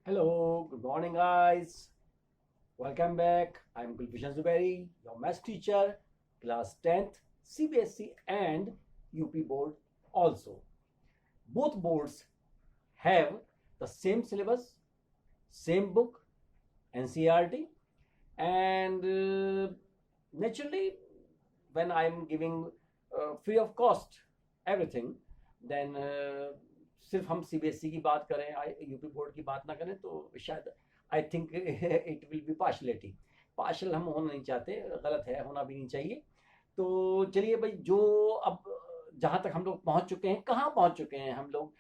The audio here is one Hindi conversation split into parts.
Hello, good morning, guys. Welcome back. I'm Gulbishan Zuberi, your maths teacher, class 10th, CBSE and UP board also. Both boards have the same syllabus, same book, NCERT, and naturally, when I'm giving free of cost everything, then सिर्फ हम सीबीएसई की बात करें, यूपी बोर्ड की बात ना करें तो शायद I think it will be partiality. Partial हम होना नहीं चाहते, गलत है, होना भी नहीं चाहिए। तो चलिए भाई, जो अब जहाँ तक हम लोग पहुँच चुके हैं, कहाँ पहुँच चुके हैं हम लोग,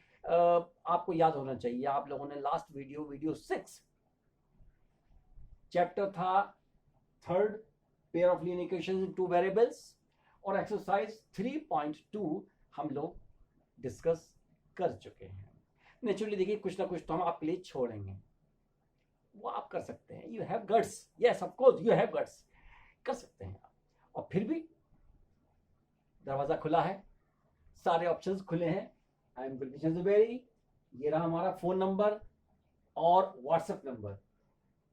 आपको याद होना चाहिए। आप लोगों ने लास्ट वीडियो 6 चैप्टर था third, pair of linear equations in two variables, और एक्सरसाइज 3.2 हम लोग डिस्कस कर चुके हैं। नेचुरली देखिए, कुछ ना कुछ तो हम आपके लिए छोड़ेंगे, वो आप कर सकते हैं। You have guts, yes of course you have guts, कर सकते हैं आप। और फिर भी दरवाजा खुला है, सारे ऑप्शंस खुले हैं। आई एम गुलबिशन जुबैरी, ये रहा हमारा फोन नंबर और व्हाट्सएप नंबर।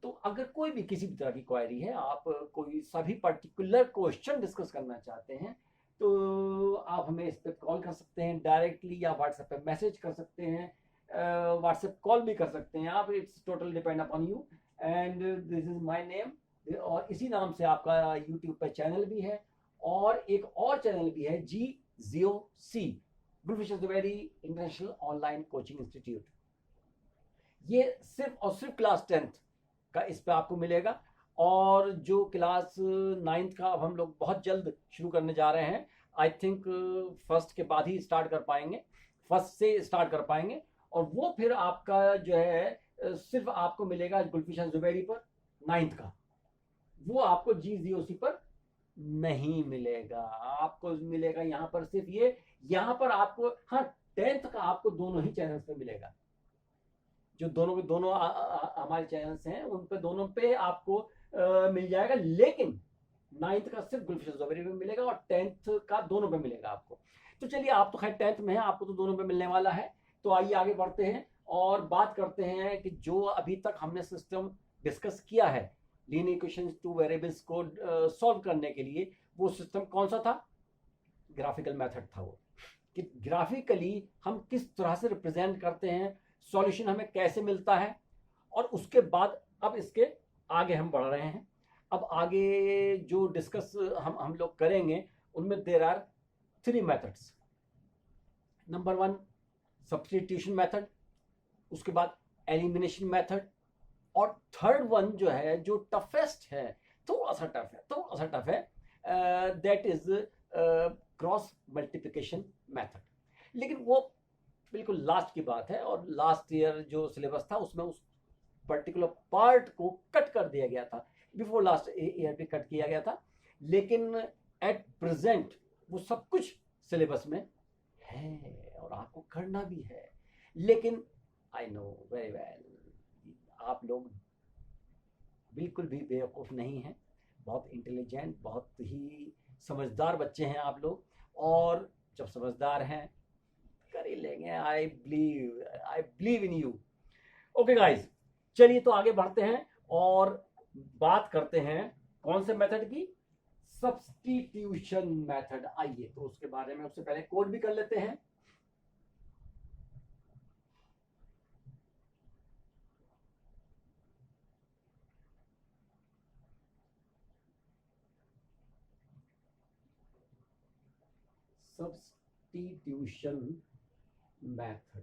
तो अगर कोई भी किसी भी तरह की क्वायरी है, आप कोई सभी पर्टिकुलर क्वेश्चन डिस्कस करना चाहते हैं, तो आप हमें इस पर कॉल कर सकते हैं डायरेक्टली, या व्हाट्सएप पे मैसेज कर सकते हैं, व्हाट्सएप कॉल भी कर सकते हैं आप। It's total depend upon you, and this is my name. और इसी नाम से आपका यूट्यूब पे चैनल भी है, और एक और चैनल भी है, GZOC, Gulbishan Zubairi international online coaching institute. ये सिर्फ और सिर्फ क्लास 10th का इस पे आपको मिलेगा, और जो क्लास 9th का अब हम लोग बहुत जल्द शुरू करने जा रहे हैं। आई थिंक फर्स्ट के बाद ही स्टार्ट कर पाएंगे, फर्स्ट से स्टार्ट कर पाएंगे, और वो फिर आपका जो है सिर्फ आपको मिलेगा गुलबिशन जुबैरी पर 9th का। वो आपको GZOC पर नहीं मिलेगा, आपको मिलेगा यहाँ पर सिर्फ ये। यहाँ पर आपको, हाँ, 10th का आपको दोनों ही चैनल्स पे मिलेगा। जो दोनों के दोनों हमारे चैनल्स हैं, उन पे दोनों पे आपको मिल जाएगा, लेकिन 9th का सिर्फ गुलबिशन जुबैरी में मिलेगा, और 10th का दोनों पे मिलेगा आपको। तो चलिए, आप तो खैर 10th में हैं, आपको तो दोनों पे मिलने वाला है। तो आइए आगे बढ़ते हैं और बात करते हैं कि जो अभी तक हमने सिस्टम डिस्कस किया है लीनियर इक्वेशंस टू वेरिएबल्स को सॉल्व करने के लिए, वो सिस्टम कौन सा था? ग्राफिकल मेथड था वो, कि ग्राफिकली हम किस तरह से रिप्रेजेंट करते हैं, सॉल्यूशन हमें कैसे मिलता है। और उसके बाद अब इसके आगे हम बढ़ रहे हैं। अब आगे जो डिस्कस हम लोग करेंगे, उनमें there are 3 methods. Number 1 substitution method, उसके बाद एलिमिनेशन मेथड, और थर्ड वन जो है, जो टफेस्ट है, थोड़ा सा टफ है, that is cross multiplication method. लेकिन वो बिल्कुल लास्ट की बात है, और लास्ट ईयर जो सिलेबस था उसमें उस पर्टिकुलर पार्ट को कट कर दिया गया था, बिफोर लास्ट ईयर भी कट किया गया था। लेकिन एट प्रेजेंट वो सब कुछ सिलेबस में है, और आपको करना भी है। लेकिन आई नो वेरी वेल, आप लोग बिल्कुल भी बेवकूफ़ नहीं हैं, बहुत इंटेलिजेंट, बहुत ही समझदार बच्चे हैं आप लोग। और जब समझदार हैं, कर ही लेंगे। I believe in you. Okay guys, चलिए तो आगे बढ़ते हैं और बात करते हैं कौन से मेथड की? Substitution method. आइए तो उसके बारे में, उससे पहले कोड भी कर लेते हैं। सब्स्टिट्यूशन मेथड,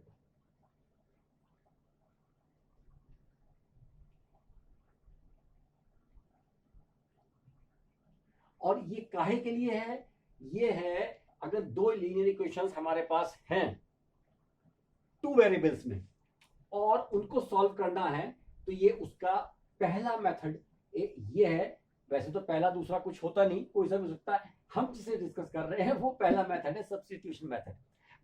और ये काहे के लिए है? ये है, अगर दो लीनियर इक्वेशंस हमारे पास हैं 2 वेरिएबल्स में, और उनको सॉल्व करना है, तो ये उसका पहला मेथड ये है। वैसे तो पहला दूसरा कुछ होता नहीं, कोई सा भी हो सकता है। हम जिसे डिस्कस कर रहे हैं वो पहला मेथड है, सब्स्टिट्यूशन मेथड।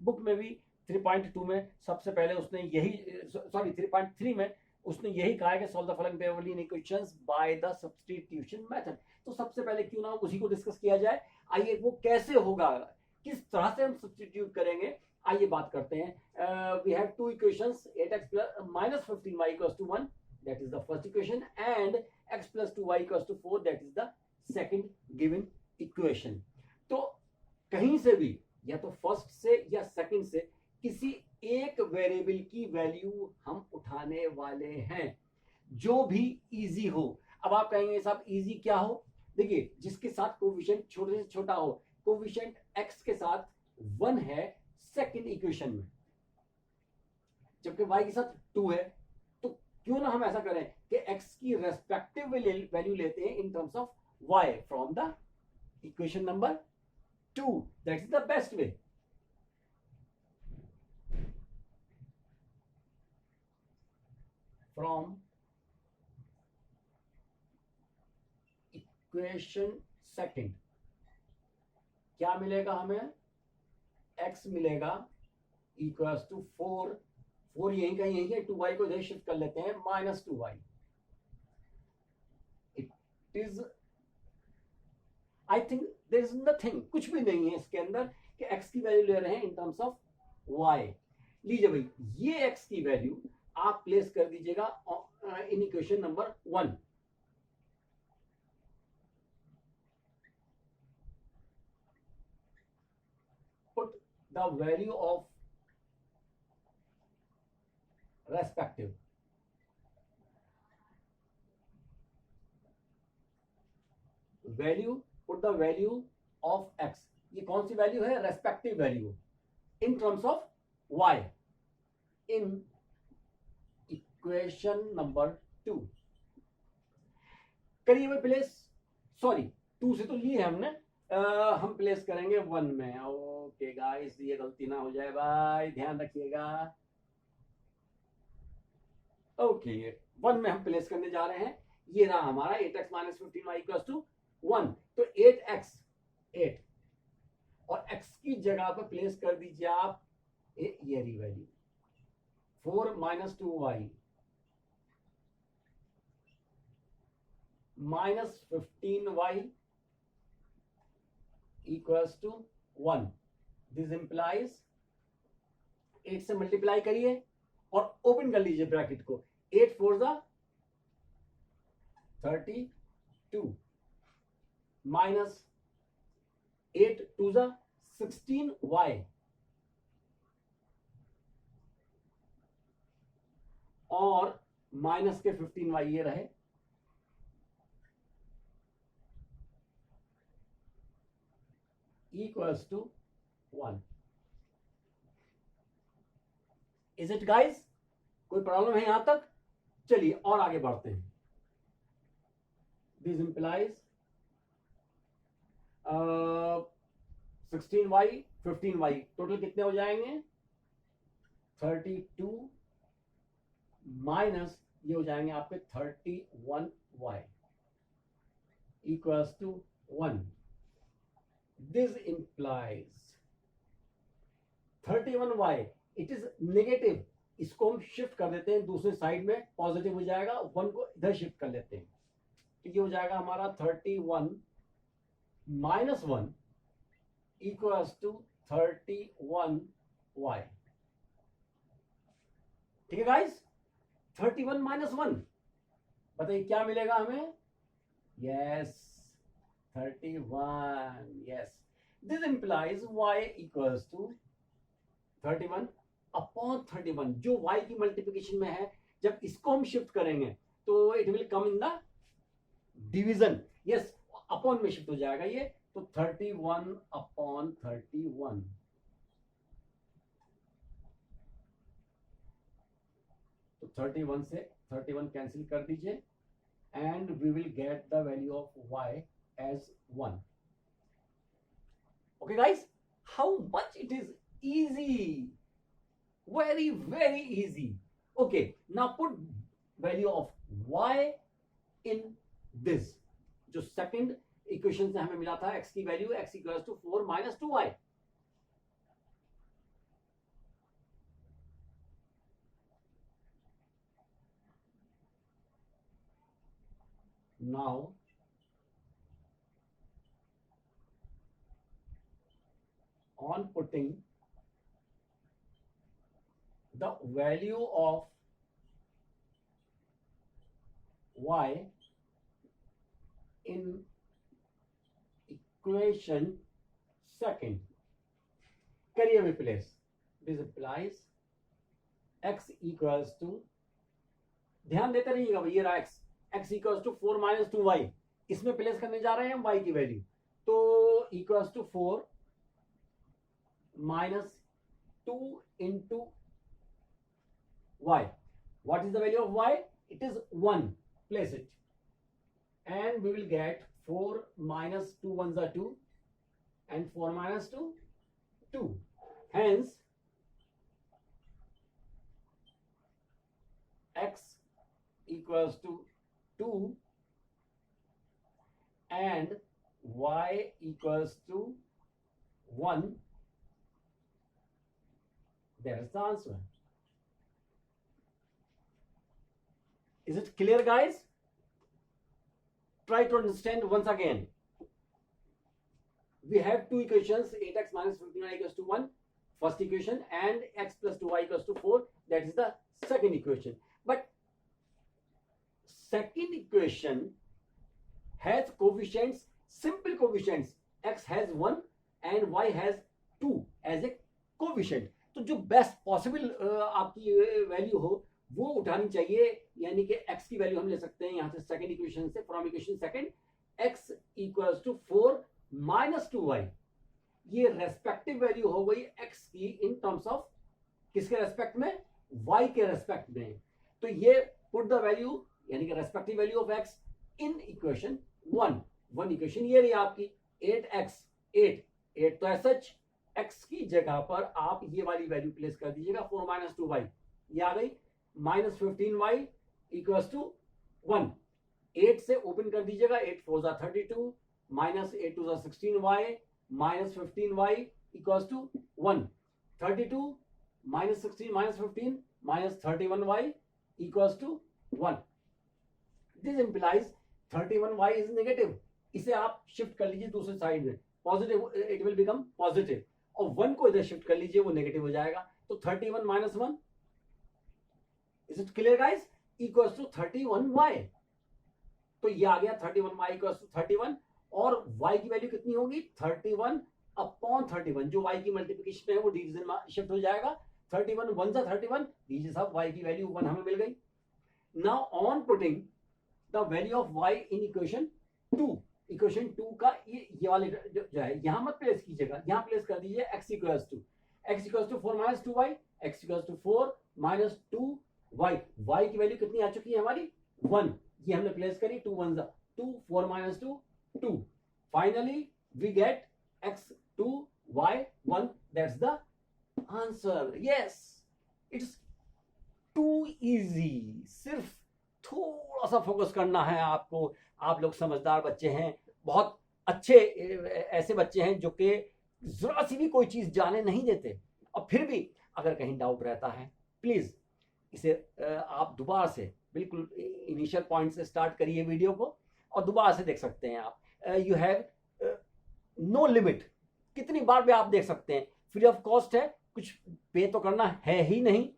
बुक में भी 3.2 में सबसे पहले उसने यही, सॉरी 3.3 में उसने यही कहा है कि solve the following pair of linear equations by the substitution method. तो सबसे पहले क्यों ना उसी को डिस्कस किया जाए। आइए, वो कैसे होगा, किस तरह से हम सब्स्टिट्यूट करेंगे, आइए बात करते हैं। we have two equations, 8x plus minus 15y equals to 1, that is the first equation, and x plus 2y equals to 4, that is the second given equation. तो कहीं से भी या तो फर्स्ट से या सेकंड से किसी एक वेरिएबल की वैल्यू हम उठाने वाले हैं जो भी इजी हो. अब आप कहेंगे साहब इजी क्या हो? देखिए, जिसके साथ कोफिशिएंट छोटे से छोटा हो. कोफिशिएंट x के साथ 1 है सेकंड इक्वेशन में, जबकि y के साथ 2 है. तो क्यों ना हम ऐसा करें कि x की रेस्पेक्टिव वैल्यू लेते हैं इन terms of y from the equation number 2. That is the best way. From equation second क्या मिलेगा हमें? x मिलेगा इक्वल्स टू 4. 4 यहीं का यहीं है, 2y को इधर शिफ्ट कर लेते हैं, minus 2y. It is, I think there is nothing, कुछ भी नहीं है इसके अंदर कि x की वैल्यू ले रहे हैं इन टर्म्स ऑफ y. लीजिए भाई, ये x की वैल्यू आप प्लेस कर दीजिएगा in equation number 1. Put the value of respective value, put the value of x. ये कौन सी वैल्यू है? Respective value in terms of y in equation number 2. करिए भाई प्लेस, सॉरी 2 से तो लिए हमने, हम प्लेस करेंगे 1 में. ओके गाइस, ये गलती ना हो जाए भाई, ध्यान रखिएगा. ओके, 1 में हम प्लेस करने जा रहे हैं. ये रहा हमारा 8x minus 15y equals to 1. तो 8x 8 और x की जगह पर प्लेस कर दीजिए आप ये रही value 4 minus 2y minus 15y equals to 1. This implies 8 से मल्टीप्लाई करिए और ओपन कर लीजिए ब्रैकेट को. 8 4 जा 32 माइनस 8 2 जा 16y और माइनस के 15y ये रहे. equals to 1. Is it guys? कोई प्रॉब्लम है यहां तक? चलिए और आगे बढ़ते हैं. This implies 16y 15y total कितने हो जाएंगे? 32 माइनस ये हो जाएंगे आपके 31y equals to 1. This implies 31y, it is negative. इसको हम शिफ्ट कर देते हैं दूसरे साइड में, पॉजिटिव हो जाएगा. 1 को इधर शिफ्ट कर लेते हैं, तो ये हो जाएगा हमारा 31 माइनस 1 इक्वल्स टू 31y. ठीक है गाइस, 31 माइनस 1 बताइए क्या मिलेगा हमें? Yes 31. yes, this implies y equals to 31 upon 31. जो y की मल्टीप्लिकेशन में है, जब इसको हम शिफ्ट करेंगे तो it will come in the division. Yes, upon में शिफ्ट हो जाएगा ये, तो 31 अपॉन 31. तो 31 से 31 कैंसिल कर दीजिए and we will get the value of y as 1. Okay guys, how much it is easy, very very easy. Okay, now put value of y in this. जो सेकंड इक्वेशन से हमें मिला था x की वैल्यू, x equals to 4 minus 2y. now on putting the value of y in equation second. करिए replace. This implies x equals to, ध्यान देते रहिएगा ये रहा x, x equals to 4 minus 2y. इसमें प्लेस करने जा रहे हैं हम y की वैल्यू, तो equals to 4 minus 2 into y. What is the value of y? It is 1. Place it. And we will get 4 minus 2 ones are 2 and 4 minus 2, 2. Hence, x equals to 2 and y equals to 1. There's the answer. Is it clear, guys? Try to understand once again. We have two equations, 8x minus 15y equals to 1, first equation, and x plus 2y equals to 4. That is the second equation. But second equation has coefficients, simple coefficients. X has 1 and y has 2 as a coefficient. तो जो बेस्ट पॉसिबल आपकी वैल्यू हो वो उठानी चाहिए, यानी कि x की वैल्यू हम ले सकते हैं यहां से सेकंड इक्वेशन से, from equation second, x equals to 4 minus 2y. ये रेस्पेक्टिव वैल्यू हो गई x की इन टर्म्स ऑफ किसके रेस्पेक्ट में, y के रेस्पेक्ट में. तो ये पुट द वैल्यू, यानी कि respective value of x in equation 1 equation ये रही आपकी 8x 8 तो ऐसा x की जगह पर आप ये वाली वैल्यू प्लेस कर दीजिएगा 4 माइनस 2y, ये आ गई माइनस 15y इक्वल्स टू 1. 8 से ओपन कर दीजिएगा, 8 4 जा 32 माइनस 8 2 जा 16y minus 15y equals to 1. 32 minus 16 minus 15 minus 31y equals to 1. This implies 31y is negative. इसे आप शिफ्ट कर लीजिए दूसरे साइड में, positive, it will become positive, और 1 को इधर शिफ्ट कर लीजिए, वो नेगेटिव हो जाएगा. तो 31 minus 1, is it clear guys, equals to 31y. तो ये आ गया 31y इक्वल्स टू 31, और y की वैल्यू कितनी होगी 31 अपॉन 31, जो y की मल्टीप्लिकेशन है वो डिवीजन में शिफ्ट हो जाएगा. 31 1 जा 31, दीजिए साहब y की वैल्यू 1 हमें मिल गई. Now on putting the value of y in equation 2, equation 2 का ये वाले जो है यहां मत प्लेस कीजिएगा, यहां प्लेस कर दीजिए x equals to 4 minus 2y, x equals to 4 minus 2y. y की वैल्यू कितनी आ चुकी है हमारी 1, ये हमने प्लेस करी, 2 1 जा 2, 4 minus 2 2. Finally we get x 2 y 1. That's the answer. Yes, it's too easy. सिर्फ थोड़ा सा फोकस करना है आपको. आप लोग समझदार बच्चे हैं, बहुत अच्छे ऐसे बच्चे हैं जो कि जरा सी भी कोई चीज जाने नहीं देते, और फिर भी अगर कहीं डाउट रहता है प्लीज इसे आप दोबारा से बिल्कुल इनिशियल पॉइंट से स्टार्ट करिए वीडियो को, और दोबारा से देख सकते हैं आप. यू हैव नो लिमिट, कितनी बार भी आप देख सकते हैं, फ्री ऑफ कॉस्ट है, कुछ पे तो करना है ही नहीं,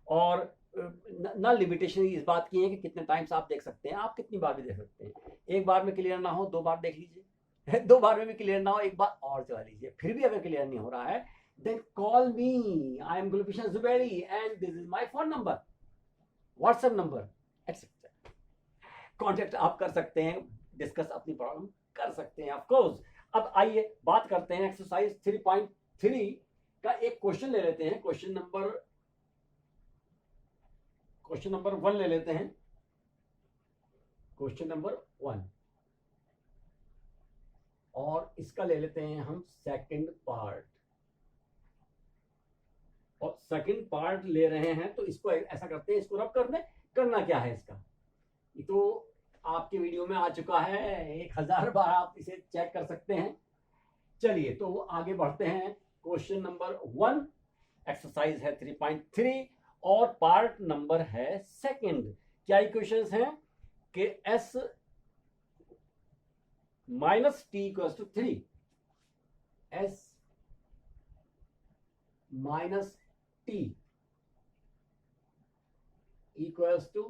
और ना लिमिटेशन इस बात की है कि कितने टाइम्स आप देख सकते हैं, आप कितनी बार भी देख सकते हैं. एक बार में क्लियर ना हो 2 बार देख लीजिए, 2 बार में भी क्लियर ना हो 1 बार और चला लीजिए. फिर भी अगर क्लियर नहीं हो रहा है then call me, I am Gulfishan Zubairi and this is my phone number, WhatsApp number etcetera. Contact आप कर सकते हैं, डिस्कस अपनी प्रॉब्लम कर सकते हैं ऑफ कोर्स. अब आइए बात करते हैं एक्सरसाइज 3.3 का एक क्वेश्चन ले लेते हैं. क्वेश्चन नंबर 1 ले लेते हैं. क्वेश्चन नंबर 1, और इसका ले लेते हैं हम सेकंड पार्ट. और सेकंड पार्ट ले रहे हैं तो इसको ऐसा करते हैं, इसको रब कर दें. करना क्या है इसका, ये तो आपके वीडियो में आ चुका है, 1000 बार आप इसे चेक कर सकते हैं. चलिए तो आगे बढ़ते हैं. क्वेश्चन नंबर 1, एक्सरसाइज है 3.3 और पार्ट नंबर है सेकंड. क्या इक्वेशंस हैं कि s minus t equals to 3, s minus t equals to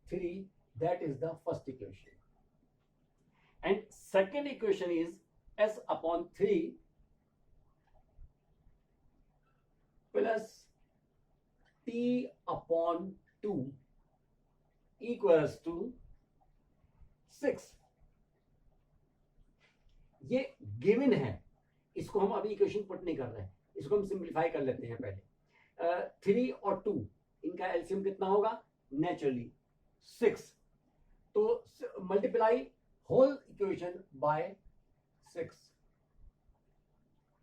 3. That is the first equation. And second equation is s upon 3 plus t upon 2 equals to 6. ये गिवन है, इसको हम अभी इक्वेशन पुट नहीं कर रहे हैं, इसको हम सिंप्लीफाई कर लेते हैं पहले। 3 और 2 इनका एलसीएम कितना होगा? नेचुरली 6। तो मल्टीप्लाई होल इक्वेशन बाय 6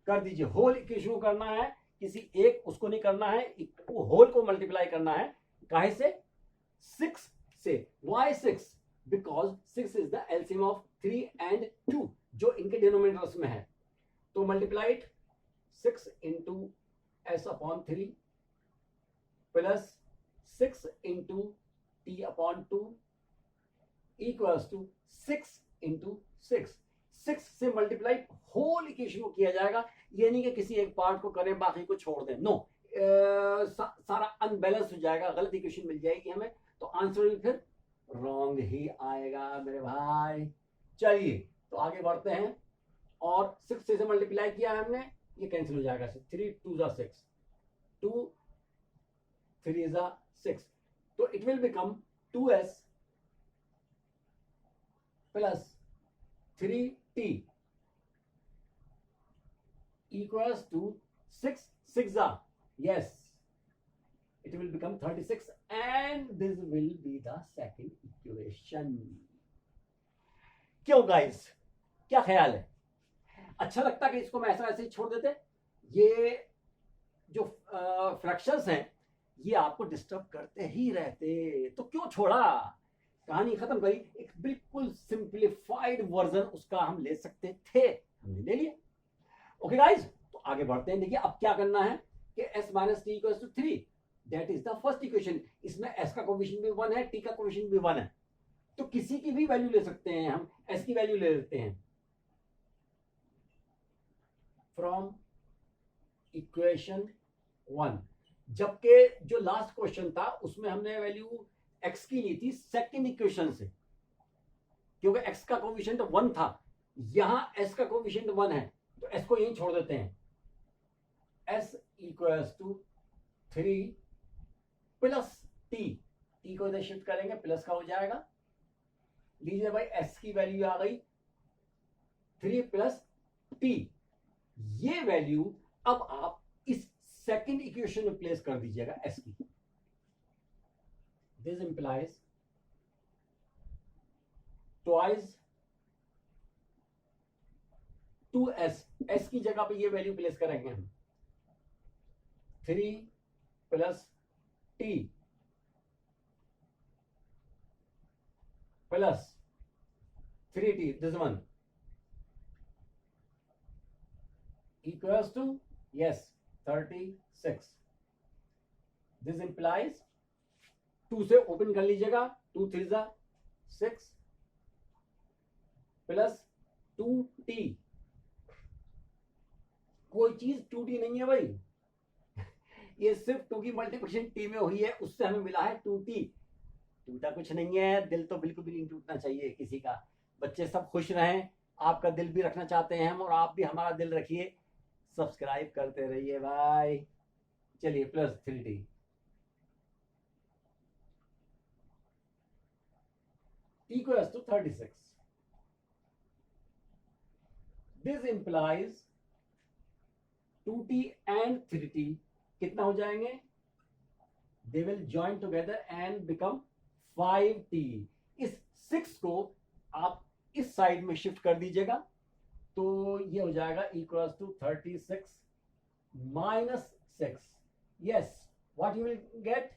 कर दीजिए। होल इक्वेशन को करना है, किसी एक उसको नहीं करना है, होल को मल्टीप्लाई करना है। काहे से? 6 से। Why 6? Because 6 is the LCM of 3 and 2 जो इनके डिनोमिनेटर्स में है। तो multiplied 6 into s upon 3 plus 6 into t upon 2 equals to 6 into 6। 6 से मल्टीप्लाई होल इक्वेशन को किया जाएगा। ये नहीं कि किसी एक पार्ट को करें बाकी को छोड़ दें, नो। सारा अनबैलेंस हो जाएगा, गलत इक्वेशन मिल जाएगी हमें, तो आंसर भी फिर रॉन्ग ही आएगा मेरे भाई। चलिए तो आगे बढ़ते हैं। और 6 से मल्टीप्लाई किया है हमने, ये कैंसिल हो जाएगा। 3 2 जा 6, 2 3 जा 6, तो it will become 2s plus 3t equals to 6 6 जा, yes, it will become 36 and this will be the second equation. क्यों गाइस, क्या ख्याल है? अच्छा लगता कि इसको हम ऐसा ऐसे ही छोड़ देते? ये जो फ्रैक्शंस हैं ये आपको डिस्टर्ब करते ही रहते, तो क्यों छोड़ा? कहानी खत्म करी, एक बिल्कुल सिंप्लीफाइड वर्जन उसका हम ले सकते थे, हमने ले लिया। ओके गाइस, तो आगे बढ़ते हैं। देखिए अब क्या करना है कि s minus t equals to 3, that is the first equation. इसमें s का कोफिशिएंट भी 1 है, t का कोफिशिएंट भी 1 है, तो किसी की भी वैल्यू ले सकते हैं हम। s की वैल्यू ले लेते हैं फ्रॉम इक्वेशन 1, जबकि जो लास्ट क्वेश्चन था उसमें हमने वैल्यू x की ली थी सेकंड इक्वेशन से, क्योंकि x का कोफिशिएंट 1 था, यहां s का कोफिशिएंट 1 है, तो s को यहीं छोड़ देते हैं। s equals to 3 plus t, t को इधर शिफ्ट करेंगे, प्लस का हो जाएगा। लीजिए भाई, s की वैल्यू आ गई 3 प्लस t। ये वैल्यू अब आप इस सेकंड इक्वेशन में प्लेस कर दीजिएगा s की। This implies twice 2s, s की जगह पे ये वैल्यू प्लेस करेंगे हम 3 plus t plus 3t, this one equals to, yes, 36. This implies 2 से ओपन कर लीजिएगा, 2 3 जा 6 प्लस 2t। कोई चीज 2t नहीं है भाई, ये सिर्फ 2 की मल्टीप्लिकेशन t में हुई है, उससे हमें मिला है 2t। टूटा कुछ नहीं है, दिल तो बिल्कुल भी नहीं टूटना चाहिए किसी का। बच्चे सब खुश रहें, आपका दिल भी रखना चाहते हैं हम, और आप भी हमारा दिल रखिए। सब्सक्राइब करते रहिए भाई। चलिए plus 3t equals to 36. This implies 2t and 3t कितना हो जाएंगे? They will join together and become 5t. इस 6 को आप इस साइड में शिफ्ट कर दीजिएगा, तो ये हो जाएगा equals to 36 minus 6। Yes, what you will get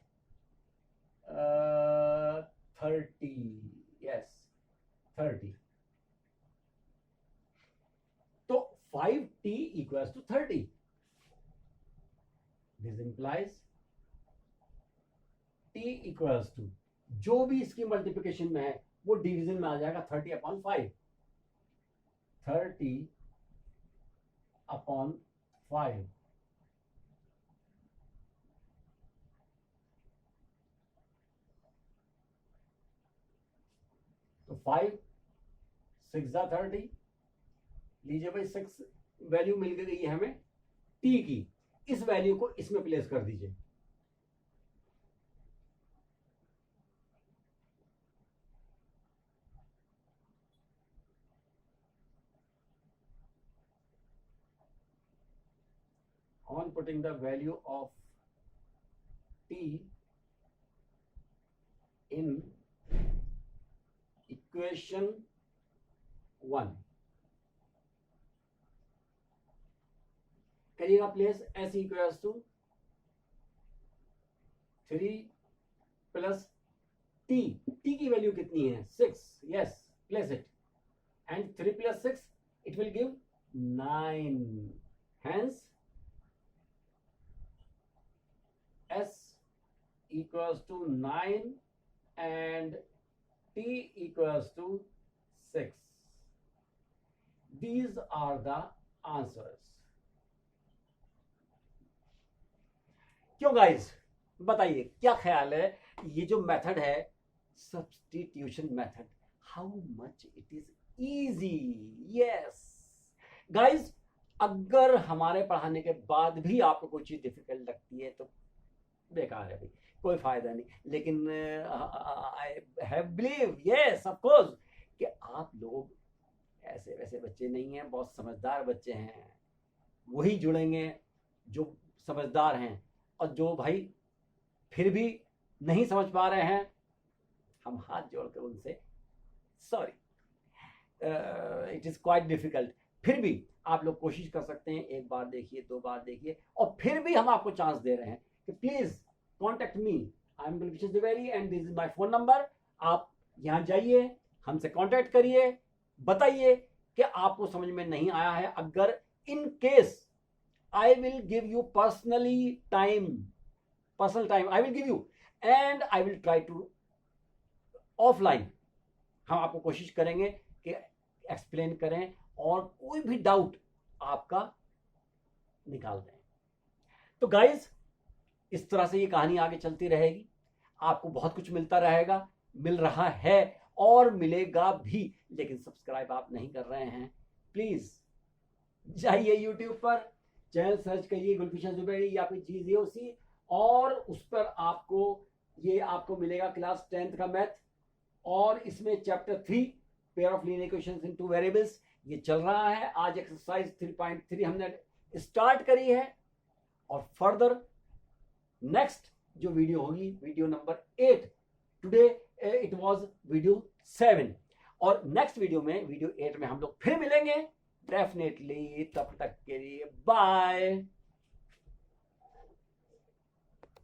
30, yes 30। तो 5t equals to 30। This implies t equals to, जो भी इसकी मल्टीप्लिकेशन में है वो डिवीजन में आ जाएगा 30 अपॉन 5। 30 अपॉन 5 तो 5 6 30, लीजिए भाई 6 वैल्यू मिल गई है हमें टी की, इस वैल्यू को इसमें प्लेस कर दीजिए। On putting the value of t in equation 1, करिएगा place s equals to 3 plus t, t की वैल्यू कितनी है 6, yes place it, and 3 plus 6 it will give 9, hence s equals to 9 and t equals to 6. These are the answers. क्यों गाइस, बताइए क्या ख्याल है, ये जो मेथड है substitution method, how much it is easy. Yes guys, अगर हमारे पढ़ाने के बाद भी आपको कोई चीज डिफिकल्ट लगती है तो बेकार है भाई, कोई फायदा नहीं। लेकिन I have believe, yes of course, कि आप लोग ऐसे वैसे बच्चे नहीं हैं, बहुत समझदार बच्चे हैं, वही जुड़ेंगे जो समझदार हैं, और जो भाई फिर भी नहीं समझ पा रहे हैं, हम हाथ जोड़कर उनसे sorry, it is quite difficult, फिर भी आप लोग कोशिश कर सकते हैं, एक बार देखिए, 2 बार देखिए, और फिर भी हम आपको चांस दे रहे हैं कि please contact me, I am Gulfishar Dwivedi and this is my phone number. आप यहाँ जाइए, हमसे कॉन्टेक्ट करिए, बताइए कि आपको समझ में नहीं आया है। अगर in case I will give you personal time, I will give you, and I will try to offline, हम आपको कोशिश करेंगे कि एक्सप्लेन करें और कोई भी डाउट आपका निकाल दें। तो गाइज, इस तरह से ये कहानी आगे चलती रहेगी, आपको बहुत कुछ मिलता रहेगा, मिल रहा है और मिलेगा भी, लेकिन सब्सक्राइब आप नहीं कर रहे हैं, प्लीज जाइए यूट्यूब पर, चैनल सर्च करिए गुलफिशर जुबैरी या फिर GZOC, और उस पर आपको मिलेगा क्लास 10th का मैथ, और इसमें chapter 3 pair of linear equations in 2 variables ये चल रहा है। आज एक्सरसाइज 3.3 हमने स्टार्ट करी है, और फर्दर नेक्स्ट जो वीडियो होगी video number 8, today it was video 7, और नेक्स्ट वीडियो में वीडियो 8 में हम लोग फिर मिलेंगे डेफिनेटली। तब तक के लिए बाय।